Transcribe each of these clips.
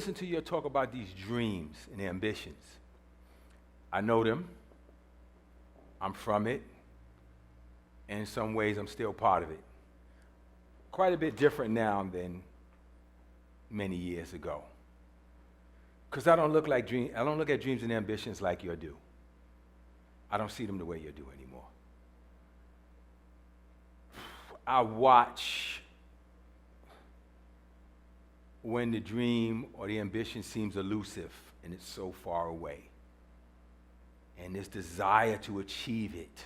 Listen to you talk about these dreams and ambitions. I know them. I'm from it. And in some ways, I'm still part of it. Quite a bit different now than many years ago. Because I don't look at dreams and ambitions like you do. I don't see them the way you do anymore. I watch when the dream or the ambition seems elusive and it's so far away. And this desire to achieve it,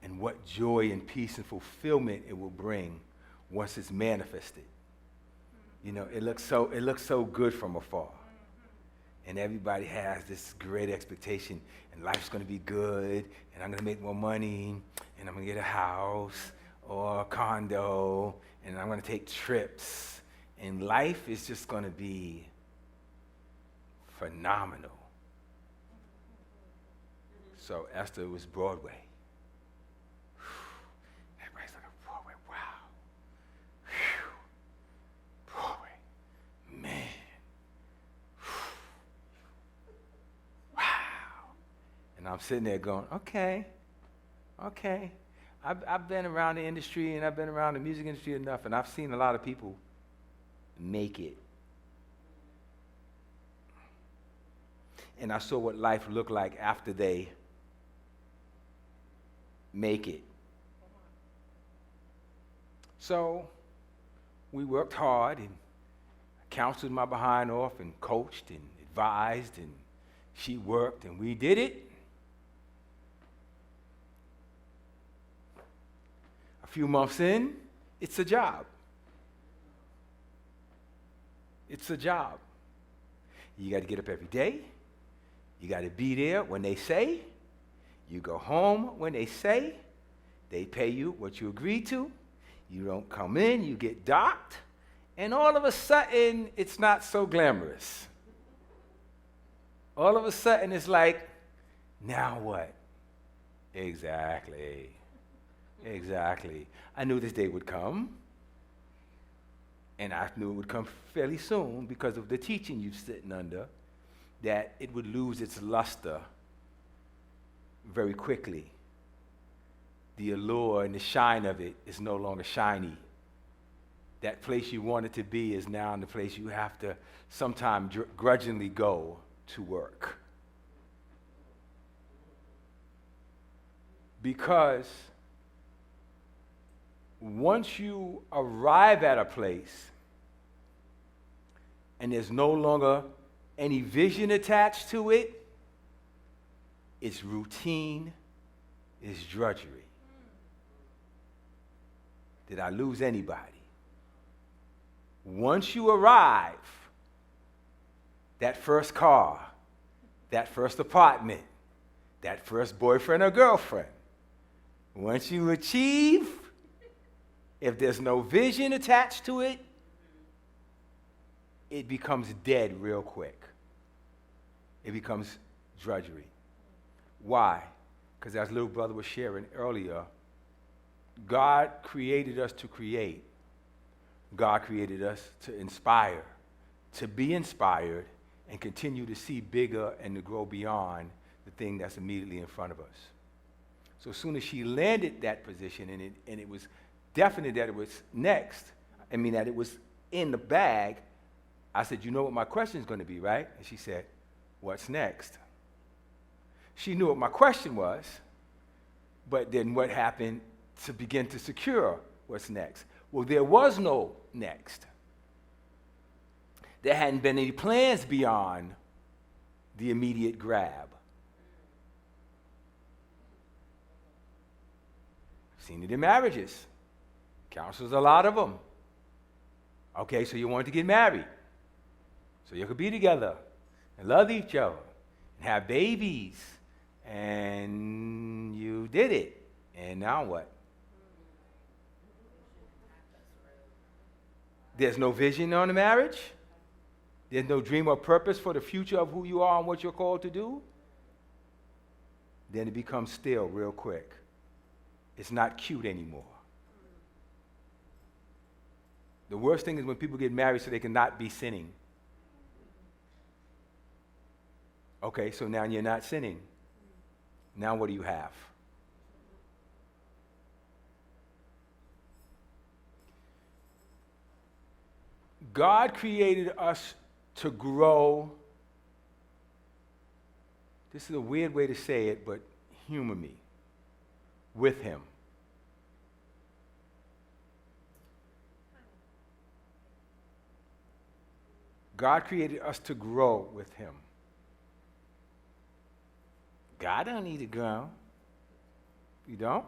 and what joy and peace and fulfillment it will bring once it's manifested. You know, it looks so good from afar. And everybody has this great expectation, and life's gonna be good, and I'm gonna make more money, and I'm gonna get a house or a condo, and I'm gonna take trips, and life is just gonna be phenomenal. So Esther was Broadway. Everybody's like, Broadway, wow. Broadway, man. Wow. And I'm sitting there going, okay. I've been around the industry and I've been around the music industry enough, and I've seen a lot of people make it. And I saw what life looked like after they make it. So we worked hard and counseled my behind off and coached and advised, and she worked and we did it. A few months in, it's a job. It's a job. You got to get up every day. You got to be there when they say. You go home when they say. They pay you what you agreed to. You don't come in, you get docked, and all of a sudden, it's not so glamorous. All of a sudden, it's like, now what? Exactly. I knew this day would come, and I knew it would come fairly soon because of the teaching you're sitting under, that it would lose its luster very quickly. The allure and the shine of it is no longer shiny. That place you wanted to be is now the place you have to sometimes grudgingly go to work. Because once you arrive at a place and there's no longer any vision attached to it, it's routine, it's drudgery. Did I lose anybody? Once you arrive, that first car, that first apartment, that first boyfriend or girlfriend, once you achieve, if there's no vision attached to it, it becomes dead real quick. It becomes drudgery. Why? Because as little brother was sharing earlier, God created us to create. God created us to inspire, to be inspired, and continue to see bigger and to grow beyond the thing that's immediately in front of us. So as soon as she landed that position, and it was definite that it was next, that it was in the bag, I said, you know what my question is going to be, right? And she said, what's next? She knew what my question was, but then what happened to begin to secure what's next? Well, there was no next. There hadn't been any plans beyond the immediate grab. I've seen it in marriages. Counsels a lot of them. Okay, so you wanted to get married, so you could be together and love each other and have babies, and you did it. And now what? There's no vision on the marriage. There's no dream or purpose for the future of who you are and what you're called to do. Then it becomes stale real quick. It's not cute anymore. The worst thing is when people get married so they can not be sinning. Okay, so now you're not sinning. Now what do you have? God created us to grow. This is a weird way to say it, but humor me. With him. God created us to grow with him. God don't need to grow. You don't?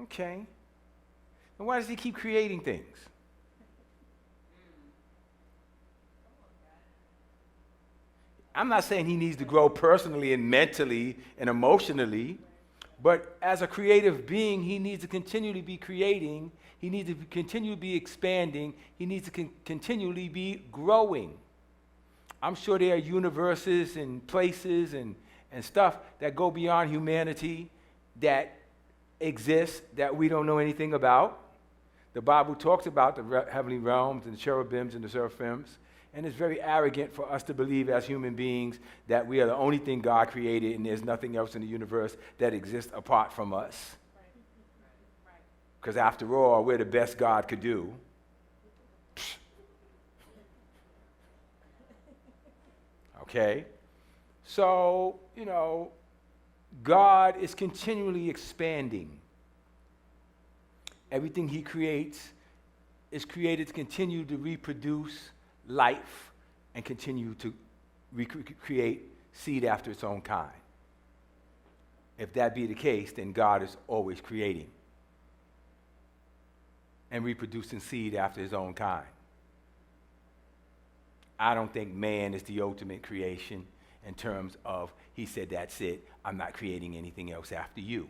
Okay. And why does he keep creating things? I'm not saying he needs to grow personally and mentally and emotionally, but as a creative being, he needs to continually be creating. He needs to continue to be expanding. He needs to continually be growing. I'm sure there are universes and places and stuff that go beyond humanity that exist that we don't know anything about. The Bible talks about the heavenly realms and the cherubims and the seraphims. And it's very arrogant for us to believe as human beings that we are the only thing God created and there's nothing else in the universe that exists apart from us. Because after all, we're the best God could do. Okay? So, God is continually expanding. Everything he creates is created to continue to reproduce life and continue to create seed after its own kind. If that be the case, then God is always creating and reproducing seed after his own kind. I don't think man is the ultimate creation in terms of, he said, that's it, I'm not creating anything else after you.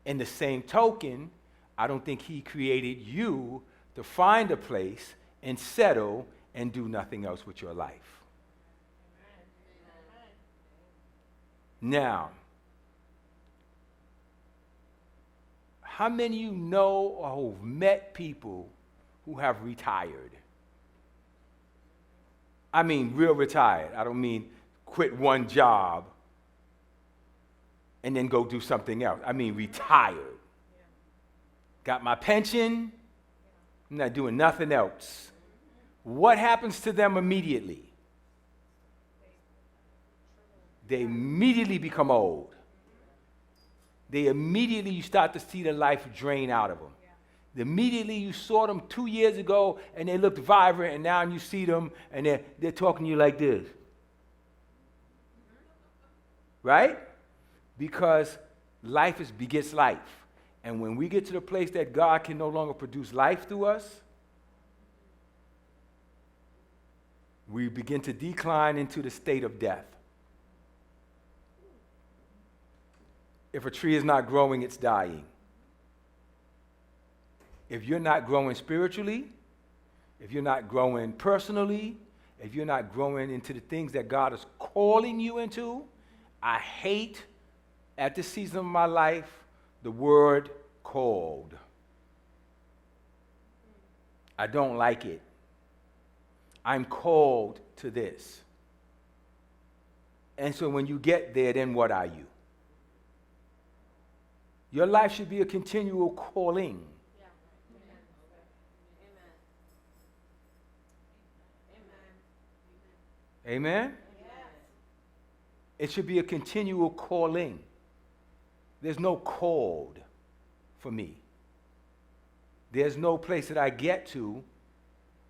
In the same token, I don't think he created you to find a place and settle and do nothing else with your life. Now, how many of you know or have met people who have retired? I mean real retired. I don't mean quit one job and then go do something else. I mean retired. Got my pension, I'm not doing nothing else. What happens to them immediately? They immediately become old. You start to see the life drain out of them. Immediately you saw them 2 years ago and they looked vibrant, and now you see them and they're talking to you like this. Right? Because life begets life. And when we get to the place that God can no longer produce life through us, we begin to decline into the state of death. If a tree is not growing, it's dying. If you're not growing spiritually, if you're not growing personally, if you're not growing into the things that God is calling you into, I hate, at this season of my life, the word called. I don't like it. I'm called to this. And so when you get there, then what are you? Your life should be a continual calling. Yeah. Amen. Amen? Yes. It should be a continual calling. There's no called for me. There's no place that I get to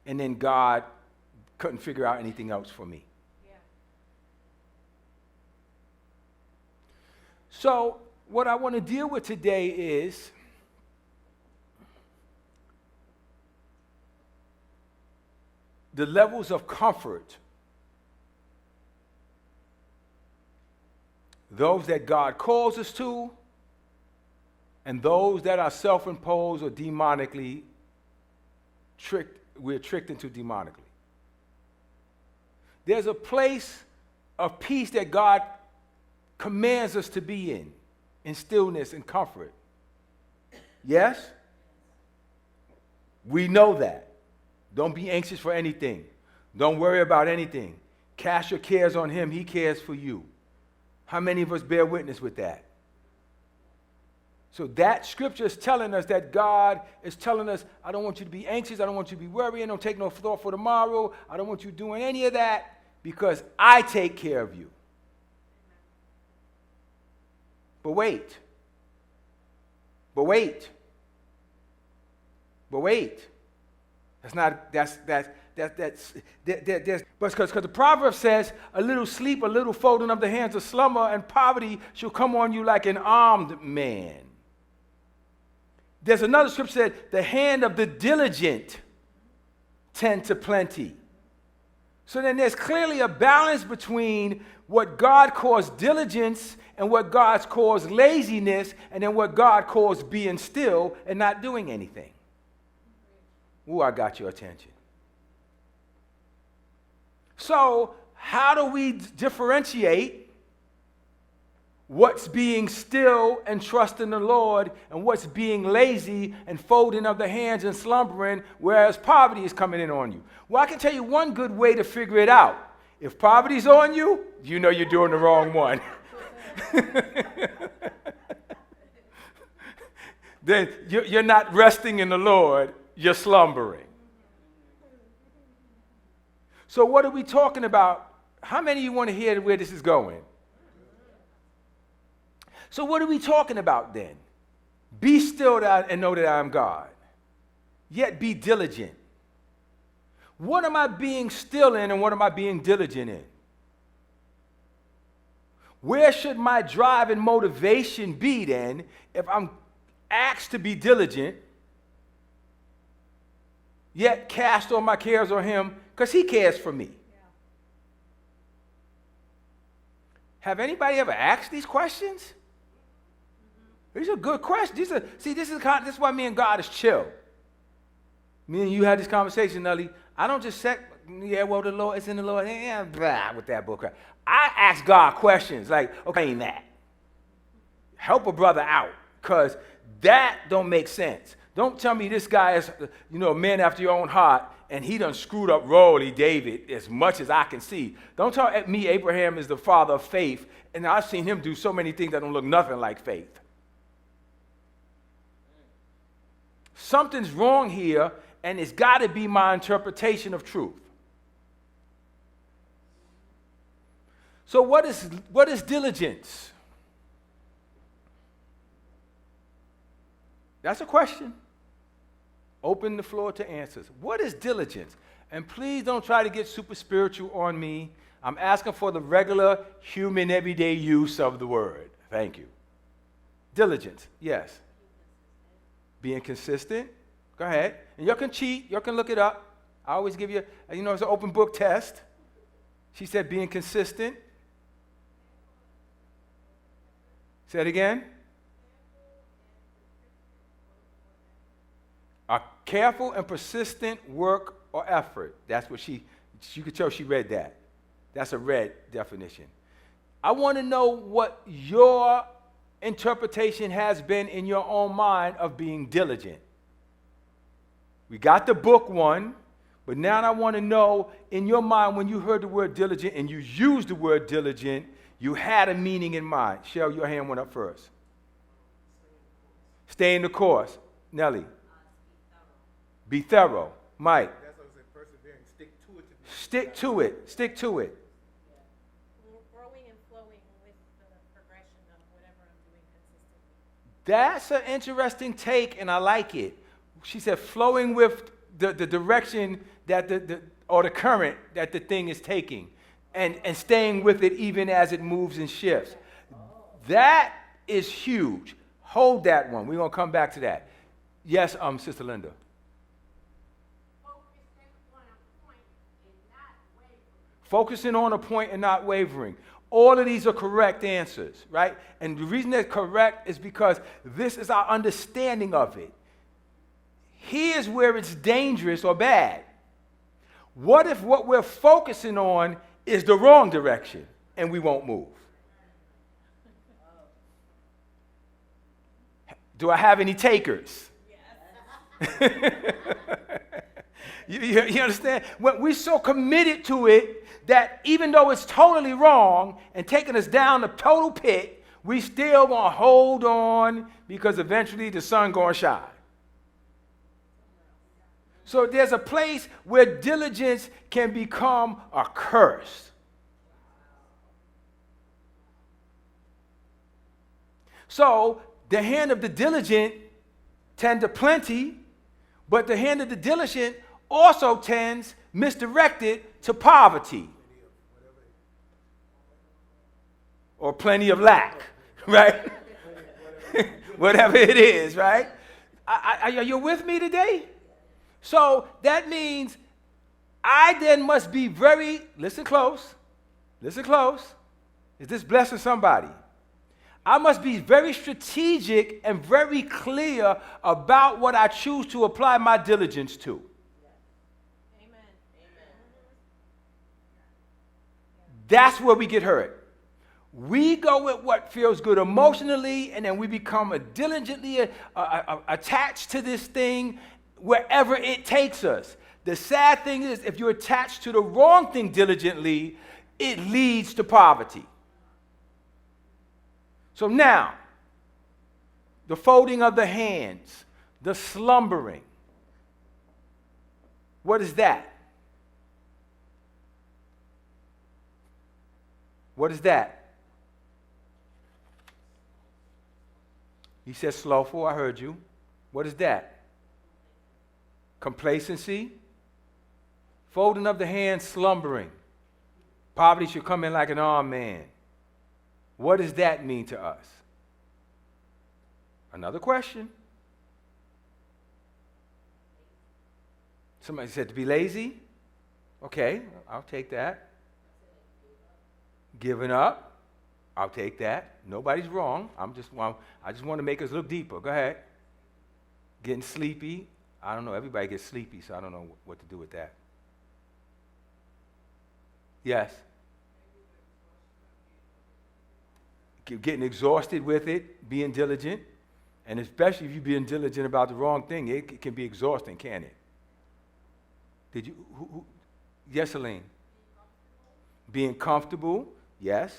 and then God couldn't figure out anything else for me. Yeah. So what I want to deal with today is the levels of comfort, those that God calls us to, and those that are self-imposed or demonically tricked, we're tricked into demonically. There's a place of peace that God commands us to be in stillness and comfort. Yes? We know that. Don't be anxious for anything. Don't worry about anything. Cast your cares on him. He cares for you. How many of us bear witness with that? So that scripture is telling us that God is telling us, I don't want you to be anxious. I don't want you to be worrying. Don't take no thought for tomorrow. I don't want you doing any of that because I take care of you. But wait. But wait. But wait. That's because the proverb says, a little sleep, a little folding of the hands of slumber, and poverty shall come on you like an armed man. There's another scripture that said, the hand of the diligent tend to plenty. So then there's clearly a balance between what God calls diligence and what God calls laziness, and then what God calls being still and not doing anything. Ooh, I got your attention. So how do we differentiate what's being still and trusting the Lord and what's being lazy and folding of the hands and slumbering, whereas poverty is coming in on you? Well, I can tell you one good way to figure it out. If poverty's on you, you know you're doing the wrong one. Then you're not resting in the Lord, you're slumbering. So what are we talking about? How many of you want to hear where this is going? So what are we talking about then? Be still and know that I am God. Yet be diligent. What am I being still in and what am I being diligent in? Where should my drive and motivation be then if I'm asked to be diligent, yet cast all my cares on him because he cares for me? Have anybody ever asked these questions? These are good questions. This is why me and God is chill. Me and you had this conversation, Nelly. I don't just say, yeah, well, the Lord is in the Lord. Yeah, blah, with that bullcrap. I ask God questions like, okay, ain't that? Help a brother out, because that don't make sense. Don't tell me this guy is, a man after your own heart, and he done screwed up royally David as much as I can see. Don't tell me Abraham is the father of faith, and I've seen him do so many things that don't look nothing like faith. Something's wrong here, and it's got to be my interpretation of truth. So what is diligence? That's a question. Open the floor to answers. What is diligence? And please don't try to get super spiritual on me. I'm asking for the regular human everyday use of the word. Thank you. Diligence, yes. Being consistent. Go ahead. And y'all can cheat. Y'all can look it up. I always give you, it's an open book test. She said being consistent. Say it again. A careful and persistent work or effort. That's what you could tell she read that. That's a read definition. I want to know what your interpretation has been in your own mind of being diligent. We got the book one, but now I want to know in your mind when you heard the word diligent and you used the word diligent, you had a meaning in mind. Cheryl, your hand went up first. Stay in the course. Nelly. Be thorough. Mike. That's what I said, persevering. Stick to it. Stick to it. Stick to it. Growing and flowing with the progression of whatever I'm doing consistently. That's an interesting take, and I like it. She said flowing with the direction that the current that the thing is taking, and staying with it even as it moves and shifts. That is huge. Hold that one. We're going to come back to that. Yes, Sister Linda. Focusing on a point and not wavering. All of these are correct answers, right? And the reason they're correct is because this is our understanding of it. Here's where it's dangerous or bad. What if what we're focusing on is the wrong direction and we won't move? Do I have any takers? Yes. You understand? When we're so committed to it that even though it's totally wrong and taking us down the total pit, we still gonna hold on because eventually the sun gonna shine. So there's a place where diligence can become a curse. So the hand of the diligent tend to plenty, but the hand of the diligent also tends misdirected to poverty or plenty of lack, right? Whatever it is, right? Are you with me today? So that means I then must be very, listen close. Is this blessing somebody? I must be very strategic and very clear about what I choose to apply my diligence to. Amen. That's where we get hurt. We go with what feels good emotionally, and then we become diligently attached to this thing wherever it takes us. The sad thing is, if you're attached to the wrong thing diligently, it leads to poverty. So now, the folding of the hands, the slumbering. What is that? What is that? He said slothful, I heard you. What is that? Complacency. Folding of the hands, slumbering. Poverty should come in like an armed man. What does that mean to us? Another question. Somebody said to be lazy. Okay, I'll take that. Giving up. I'll take that. Nobody's wrong. I just want to make us look deeper. Go ahead. Getting sleepy. I don't know. Everybody gets sleepy, so I don't know what to do with that. Yes. Getting exhausted with it, being diligent, and especially if you're being diligent about the wrong thing, it can be exhausting, can't it? Did you? Yes, Aline. Being comfortable, yes.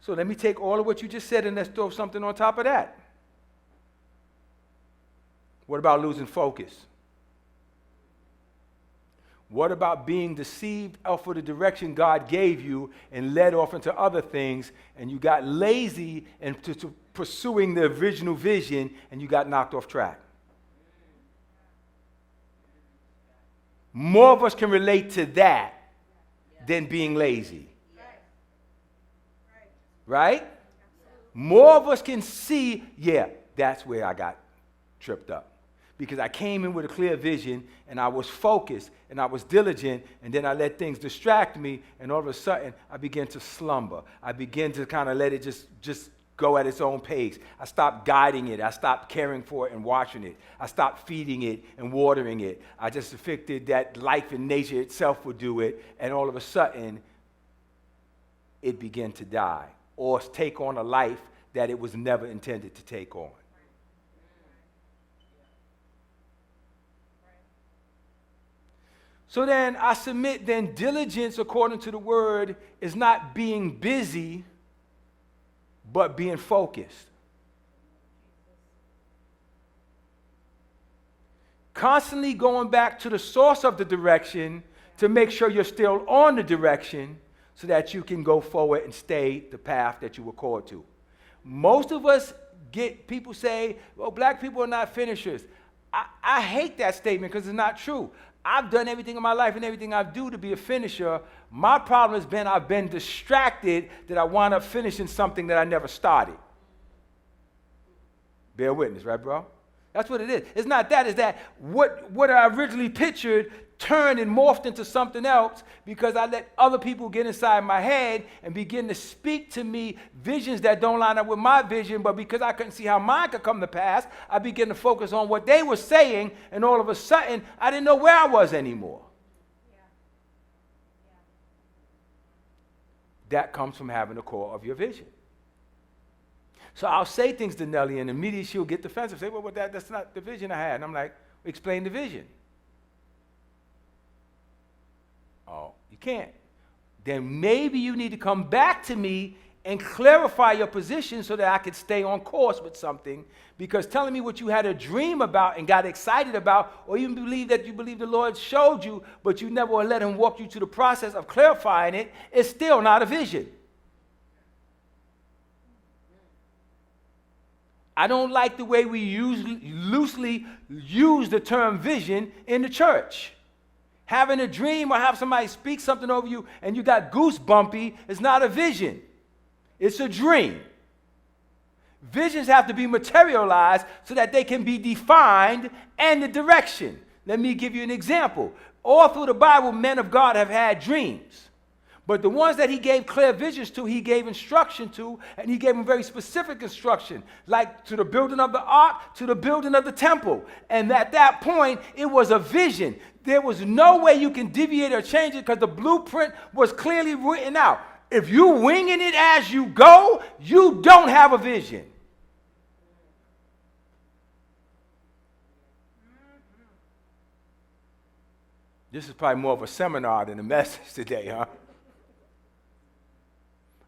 So let me take all of what you just said and let's throw something on top of that. What about losing focus? What about being deceived off of the direction God gave you and led off into other things, and you got lazy into pursuing the original vision and you got knocked off track? More of us can relate to that than being lazy. Right? More of us can see, yeah, that's where I got tripped up. Because I came in with a clear vision, and I was focused, and I was diligent, and then I let things distract me, and all of a sudden, I began to slumber. I began to kind of let it just go at its own pace. I stopped guiding it. I stopped caring for it and watching it. I stopped feeding it and watering it. I just affected that life and nature itself would do it, and all of a sudden, it began to die or take on a life that it was never intended to take on. So then I submit then diligence according to the word is not being busy, but being focused. Constantly going back to the source of the direction to make sure you're still on the direction so that you can go forward and stay the path that you were called to. Most of us get people say, well, black people are not finishers. I hate that statement because it's not true. I've done everything in my life and everything I do to be a finisher. My problem has been I've been distracted that I wound up finishing something that I never started. Bear witness, right, bro? That's what it is. It's not that. It's that what I originally pictured turned and morphed into something else because I let other people get inside my head and begin to speak to me visions that don't line up with my vision, but because I couldn't see how mine could come to pass, I began to focus on what they were saying, and all of a sudden, I didn't know where I was anymore. That comes from having the core of your vision. So I'll say things to Nellie, and immediately she'll get defensive, say, well, that's not the vision I had. And I'm like, explain the vision. You can't. Then maybe you need to come back to me and clarify your position so that I could stay on course with something. Because telling me what you had a dream about and got excited about, or even believe that you believe the Lord showed you, but you never let him walk you through the process of clarifying it, is still not a vision. I don't like the way we loosely use the term vision in the church. Having a dream or have somebody speak something over you and you got goosebumpy is not a vision. It's a dream. Visions have to be materialized so that they can be defined and the direction. Let me give you an example. All through the Bible, men of God have had dreams. But the ones that he gave clear visions to, he gave instruction to, and he gave them very specific instruction, like to the building of the ark, to the building of the temple. And at that point, it was a vision. There was no way you can deviate or change it because the blueprint was clearly written out. If you're winging it as you go, you don't have a vision. This is probably more of a seminar than a message today, huh?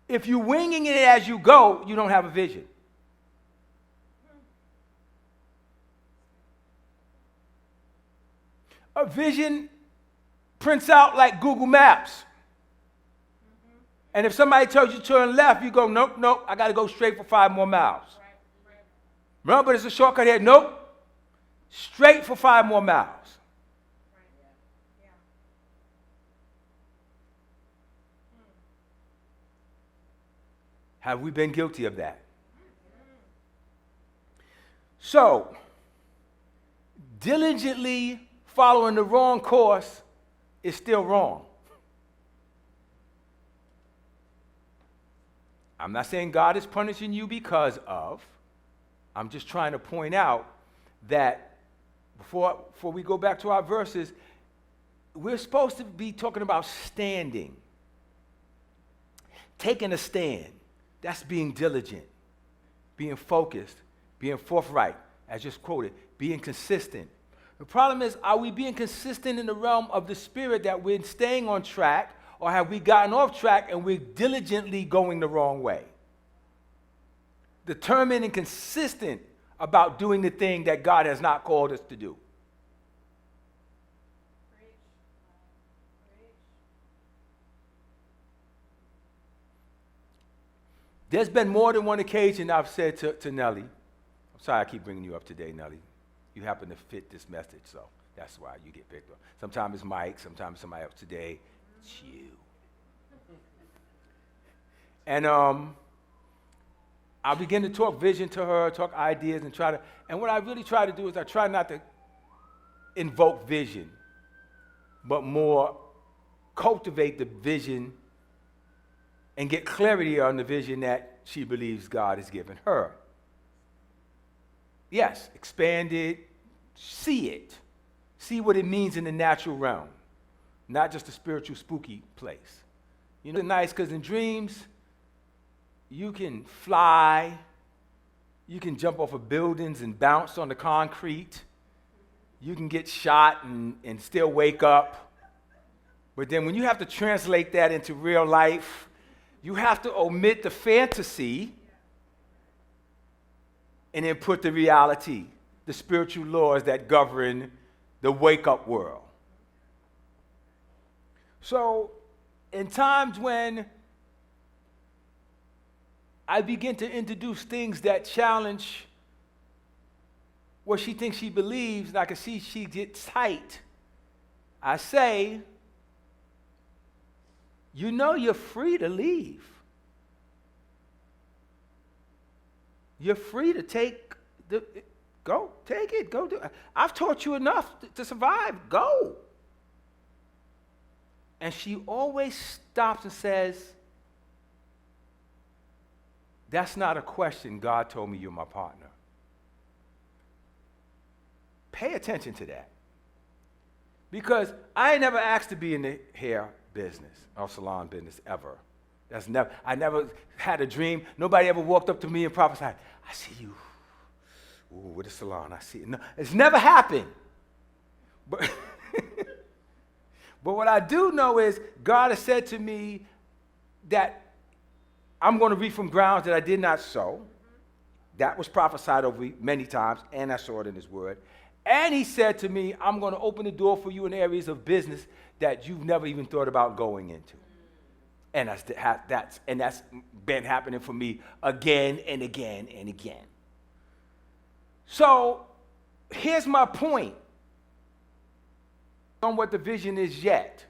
If you're winging it as you go, you don't have a vision. A vision prints out like Google Maps. And if somebody tells you to turn left, you go, nope, nope, I got to go straight for 5 more miles. Remember, there's a shortcut here. Nope, straight for 5 more miles. Have we been guilty of that? So, diligently following the wrong course is still wrong. I'm not saying God is punishing you because of. I'm just trying to point out that before we go back to our verses, we're supposed to be talking about standing. Taking a stand. That's being diligent, being focused, being forthright, as just quoted, being consistent. The problem is, are we being consistent in the realm of the spirit that we're staying on track, or have we gotten off track and we're diligently going the wrong way? Determined and consistent about doing the thing that God has not called us to do. There's been more than one occasion I've said to Nellie, I'm sorry I keep bringing you up today, Nellie. You happen to fit this message, so that's why you get picked up. Sometimes it's Mike, sometimes it's somebody else. Today, it's you. And I begin to talk vision to her, talk ideas, and what I really try to do is I try not to invoke vision, but more cultivate the vision and get clarity on the vision that she believes God has given her. Yes, expand it, see it. See what it means in the natural realm, not just a spiritual spooky place. You know, it's nice because in dreams, you can fly, you can jump off of buildings and bounce on the concrete, you can get shot and still wake up. But then when you have to translate that into real life, you have to omit the fantasy and then put the reality, the spiritual laws that govern the wake-up world. So, in times when I begin to introduce things that challenge what she thinks she believes, and I can see she gets tight, I say, you know you're free to leave. You're free to take go, take it, go do it. I've taught you enough to survive, go. And she always stops and says, that's not a question. God told me you're my partner. Pay attention to that. Because I ain't never asked to be in the hair business or salon business ever. I never had a dream. Nobody ever walked up to me and prophesied, I see you. Ooh, with a salon, I see it. No, it's never happened. But what I do know is God has said to me that I'm going to reap from grounds that I did not sow. That was prophesied over me many times, and I saw it in his word. And he said to me, I'm going to open the door for you in areas of business that you've never even thought about going into. And that's been happening for me again and again and again. So here's my point on what the vision is yet.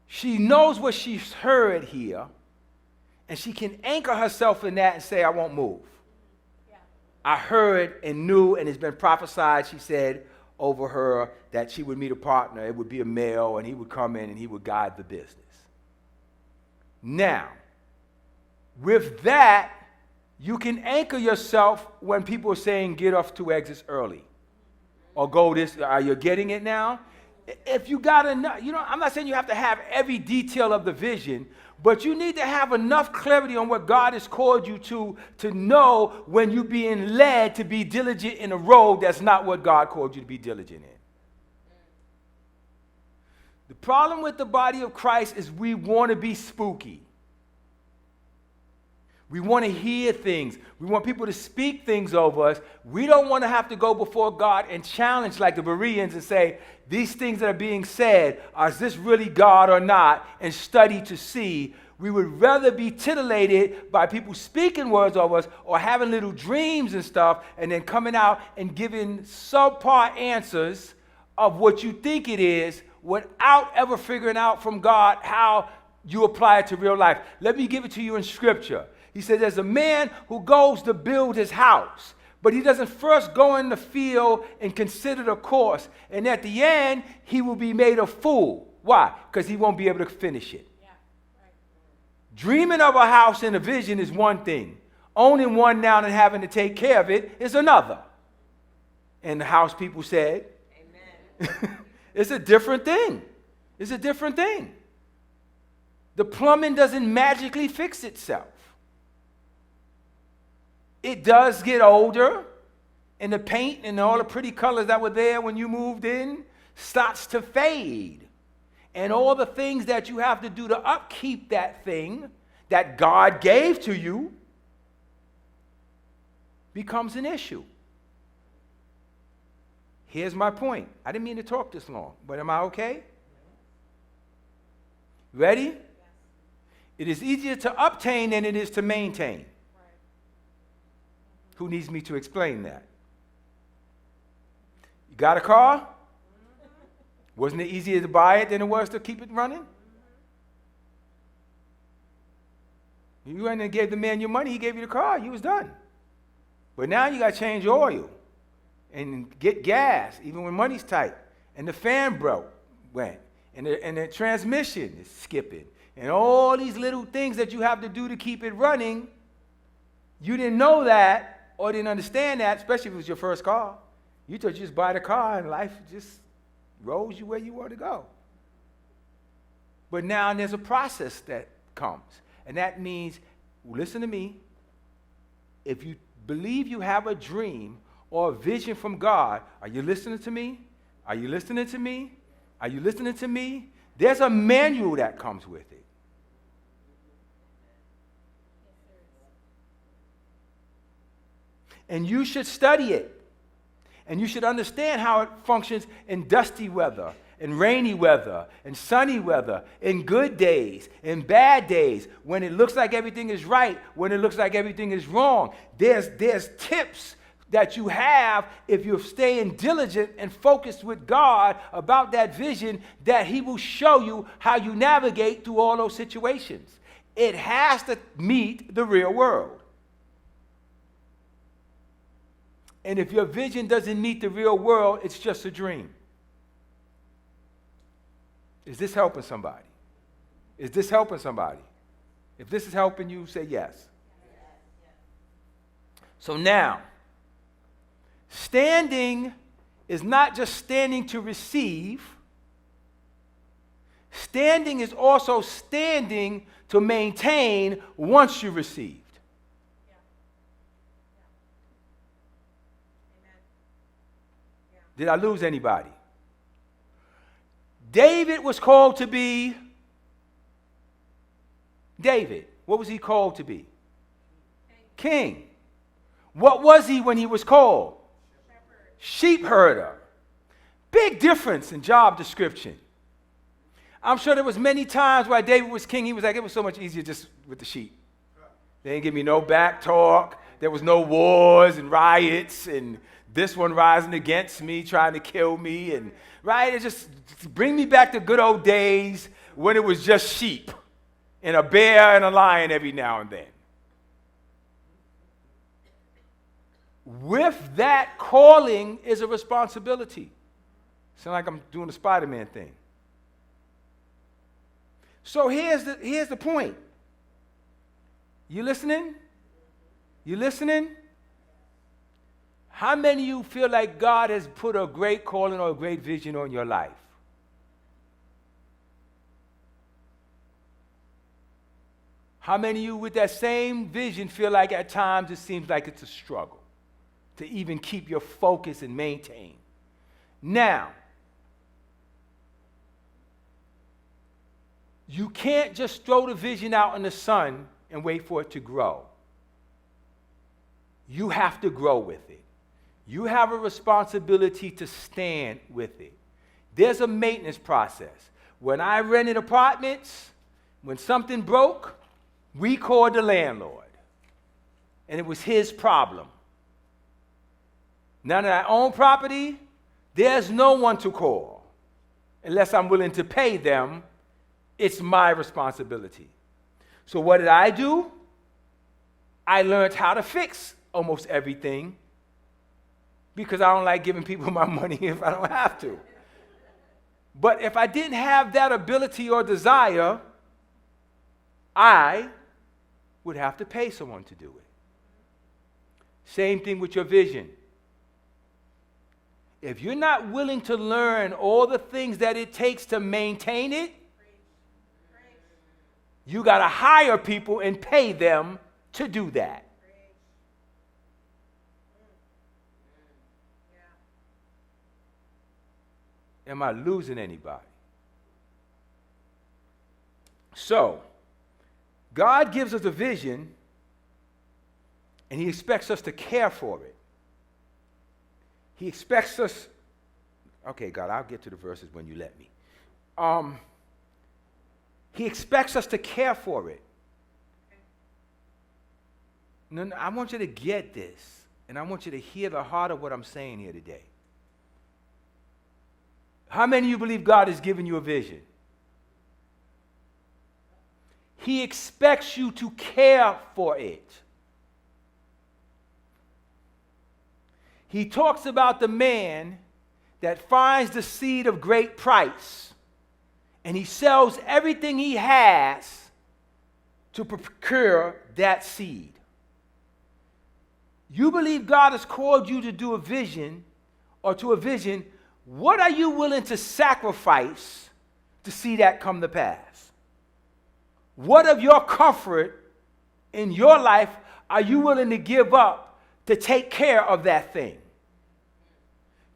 She knows what she's heard here, and she can anchor herself in that and say, I won't move. Yeah. I heard and knew, and it's been prophesied, she said, over her that she would meet a partner. It would be a male, and he would come in and he would guide the business. Now, with that, you can anchor yourself when people are saying get off 2 exits early or go this. Are you getting it now? If you got enough, I'm not saying you have to have every detail of the vision, but you need to have enough clarity on what God has called you to know when you're being led to be diligent in a road that's not what God called you to be diligent in. The problem with the body of Christ is we want to be spooky. We want to hear things. We want people to speak things over us. We don't want to have to go before God and challenge like the Bereans and say, these things that are being said, is this really God or not? And study to see. We would rather be titillated by people speaking words over us or having little dreams and stuff and then coming out and giving subpar answers of what you think it is without ever figuring out from God how you apply it to real life. Let me give it to you in Scripture. He said there's a man who goes to build his house, but he doesn't first go in the field and consider the course. And at the end, he will be made a fool. Why? Because he won't be able to finish it. Yeah, right. Dreaming of a house in a vision is one thing. Owning one now and having to take care of it is another. And the house people said, amen. It's a different thing. It's a different thing. The plumbing doesn't magically fix itself. It does get older, and the paint and all the pretty colors that were there when you moved in starts to fade. And all the things that you have to do to upkeep that thing that God gave to you becomes an issue. Here's my point. I didn't mean to talk this long, but am I okay? Ready? It is easier to obtain than it is to maintain. Who needs me to explain that? You got a car? Wasn't it easier to buy it than it was to keep it running? You went and gave the man your money, he gave you the car, you was done. But now you got to change oil and get gas, even when money's tight. And the fan went, and the transmission is skipping. And all these little things that you have to do to keep it running, you didn't know that or didn't understand that, especially if it was your first car. You thought you just buy the car and life just rolls you where you want to go. But now there's a process that comes. And that means, listen to me, if you believe you have a dream or a vision from God, are you listening to me? Are you listening to me? Are you listening to me? There's a manual that comes with it. And you should study it. And you should understand how it functions in dusty weather, in rainy weather, in sunny weather, in good days, in bad days, when it looks like everything is right, when it looks like everything is wrong. There's tips that you have if you're staying diligent and focused with God about that vision, that He will show you how you navigate through all those situations. It has to meet the real world. And if your vision doesn't meet the real world, it's just a dream. Is this helping somebody? Is this helping somebody? If this is helping you, say yes. So now, standing is not just standing to receive. Standing is also standing to maintain once you receive. Did I lose anybody? David was called to be David. What was he called to be? King. What was he when he was called? Sheep herder. Big difference in job description. I'm sure there was many times while David was king, he was like, it was so much easier just with the sheep. They didn't give me no back talk. There was no wars and riots and this one rising against me, trying to kill me. And right, it just bring me back to good old days when it was just sheep and a bear and a lion every now and then. With that calling is a responsibility. Sound like I'm doing the Spider-Man thing. So here's the point. You listening? You listening? How many of you feel like God has put a great calling or a great vision on your life? How many of you with that same vision feel like at times it seems like it's a struggle to even keep your focus and maintain? Now, you can't just throw the vision out in the sun and wait for it to grow. You have to grow with it. You have a responsibility to stand with it. There's a maintenance process. When I rented apartments, when something broke, we called the landlord. And it was his problem. Now that I own property, there's no one to call. Unless I'm willing to pay them, it's my responsibility. So what did I do? I learned how to fix almost everything because I don't like giving people my money if I don't have to. But if I didn't have that ability or desire, I would have to pay someone to do it. Same thing with your vision. If you're not willing to learn all the things that it takes to maintain it, you got to hire people and pay them to do that. Am I losing anybody? So, God gives us a vision, and He expects us to care for it. He expects us, okay, God, I'll get to the verses when you let me. He expects us to care for it. No, I want you to get this, and I want you to hear the heart of what I'm saying here today. How many of you believe God has given you a vision? He expects you to care for it. He talks about the man that finds the seed of great price, and he sells everything he has to procure that seed. You believe God has called you to do a vision or to a vision. What are you willing to sacrifice to see that come to pass? What of your comfort in your life are you willing to give up to take care of that thing?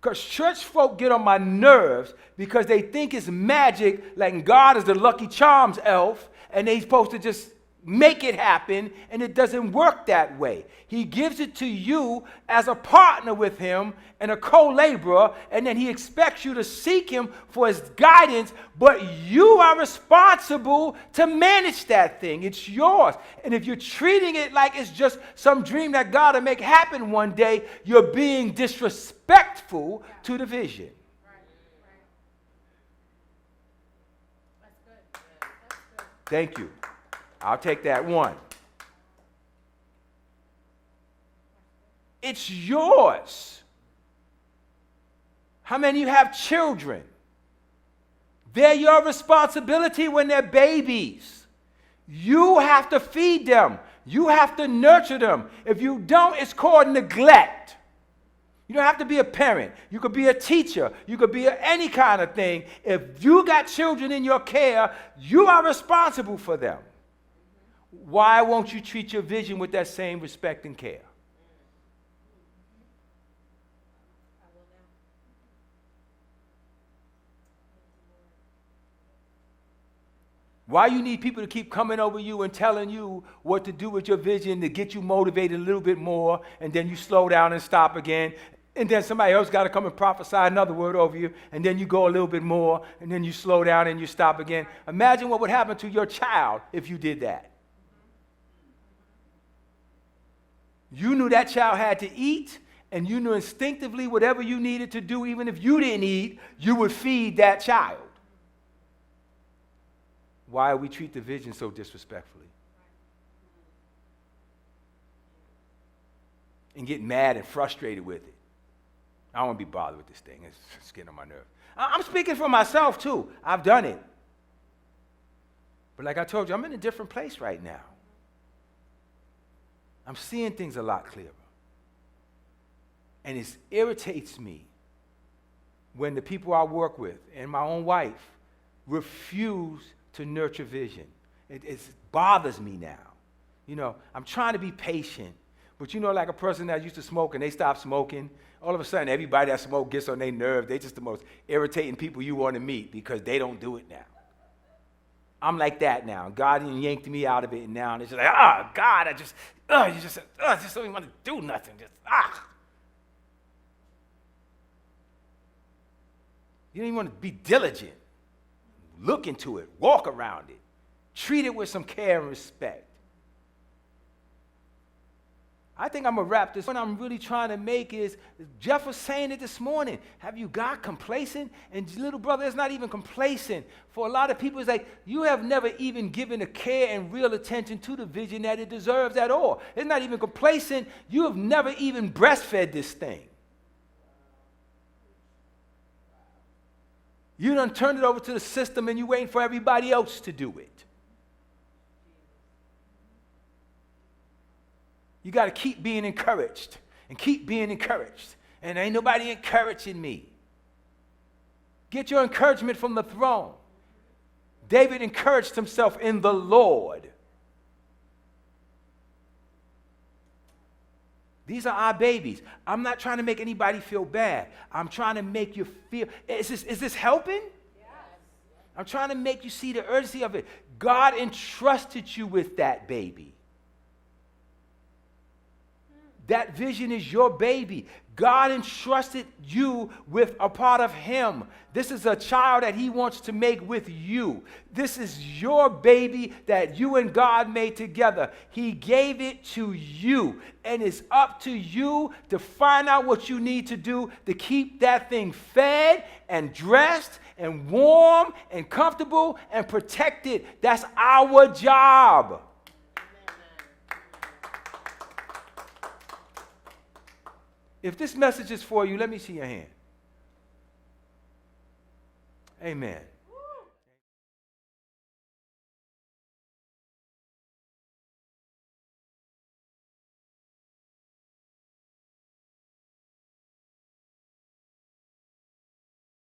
Because church folk get on my nerves because they think it's magic, like God is the Lucky Charms elf, and they're supposed to just make it happen, and it doesn't work that way. He gives it to you as a partner with Him and a co-laborer, and then He expects you to seek Him for His guidance, but you are responsible to manage that thing. It's yours. And if you're treating it like it's just some dream that God will make happen one day, you're being disrespectful to the vision. Thank you. I'll take that one. It's yours. How many of you have children? They're your responsibility when they're babies. You have to feed them. You have to nurture them. If you don't, it's called neglect. You don't have to be a parent. You could be a teacher. You could be any kind of thing. If you got children in your care, you are responsible for them. Why won't you treat your vision with that same respect and care? Why you need people to keep coming over you and telling you what to do with your vision to get you motivated a little bit more, and then you slow down and stop again, and then somebody else got to come and prophesy another word over you, and then you go a little bit more, and then you slow down and you stop again. Imagine what would happen to your child if you did that. You knew that child had to eat, and you knew instinctively whatever you needed to do, even if you didn't eat, you would feed that child. Why we treat the vision so disrespectfully? And get mad and frustrated with it. I don't want to be bothered with this thing. It's getting on my nerves. I'm speaking for myself too. I've done it. But like I told you, I'm in a different place right now. I'm seeing things a lot clearer. And it irritates me when the people I work with and my own wife refuse to nurture vision. It bothers me now. You know, I'm trying to be patient, but you know, like a person that used to smoke and they stop smoking, all of a sudden everybody that smokes gets on their nerve. They're just the most irritating people you want to meet because they don't do it now. I'm like that now. God yanked me out of it, and now it's just like, God, I just don't even want to do nothing. You don't even want to be diligent. Look into it, walk around it, treat it with some care and respect. I think I'm going to wrap this. What I'm really trying to make is, Jeff was saying it this morning, have you got complacent? And little brother, it's not even complacent. For a lot of people, it's like, you have never even given a care and real attention to the vision that it deserves at all. It's not even complacent. You have never even breastfed this thing. You done turned it over to the system and you're waiting for everybody else to do it. You got to keep being encouraged and keep being encouraged. And ain't nobody encouraging me. Get your encouragement from the throne. David encouraged himself in the Lord. These are our babies. I'm not trying to make anybody feel bad. I'm trying to make you feel. Is this helping? Yes. I'm trying to make you see the urgency of it. God entrusted you with that baby. That vision is your baby. God entrusted you with a part of him. This is a child that he wants to make with you. This is your baby that you and God made together. He gave it to you. And it's up to you to find out what you need to do to keep that thing fed and dressed and warm and comfortable and protected. That's our job. If this message is for you, let me see your hand. Amen.